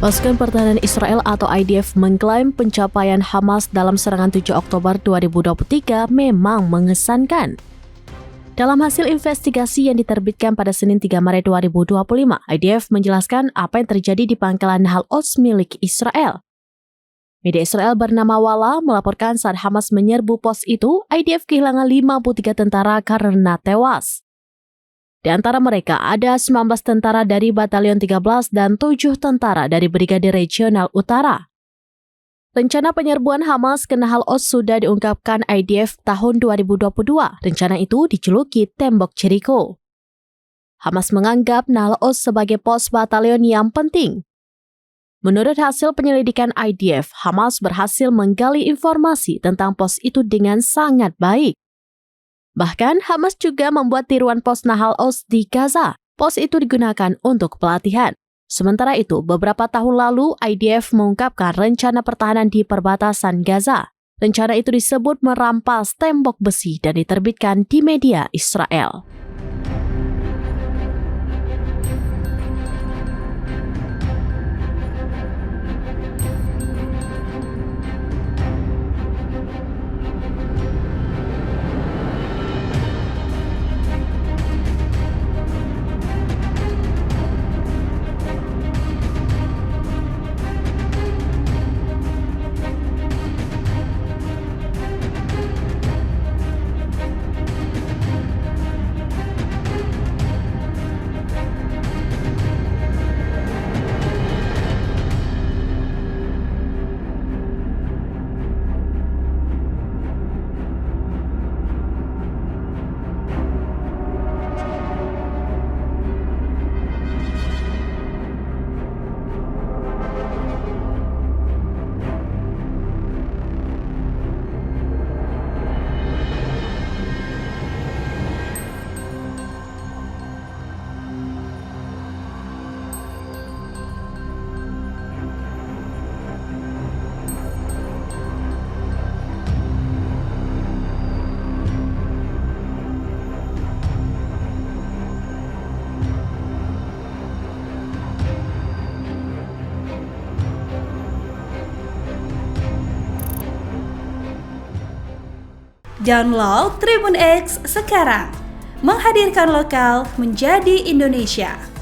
Pasukan Pertahanan Israel atau IDF mengklaim pencapaian Hamas dalam serangan 7 Oktober 2023 memang mengesankan. Dalam hasil investigasi yang diterbitkan pada Senin 3 Maret 2025, IDF menjelaskan apa yang terjadi di pangkalan Nahal Oz milik Israel. Media Israel bernama Walla melaporkan saat Hamas menyerbu pos itu, IDF kehilangan 53 tentara karena tewas. Di antara mereka ada 19 tentara dari Batalion 13 dan 7 tentara dari Brigade Regional Utara. Rencana penyerbuan Hamas ke Nahal Oz sudah diungkapkan IDF tahun 2022. Rencana itu dijuluki Tembok Jericho. Hamas menganggap Nahal Oz sebagai pos batalion yang penting. Menurut hasil penyelidikan IDF, Hamas berhasil menggali informasi tentang pos itu dengan sangat baik. Bahkan, Hamas juga membuat tiruan pos Nahal Oz di Gaza. Pos itu digunakan untuk pelatihan. Sementara itu, beberapa tahun lalu, IDF mengungkapkan rencana pertahanan di perbatasan Gaza. Rencana itu disebut merampas tembok besi dan diterbitkan di media Israel. Download Tribun X sekarang, menghadirkan lokal menjadi Indonesia.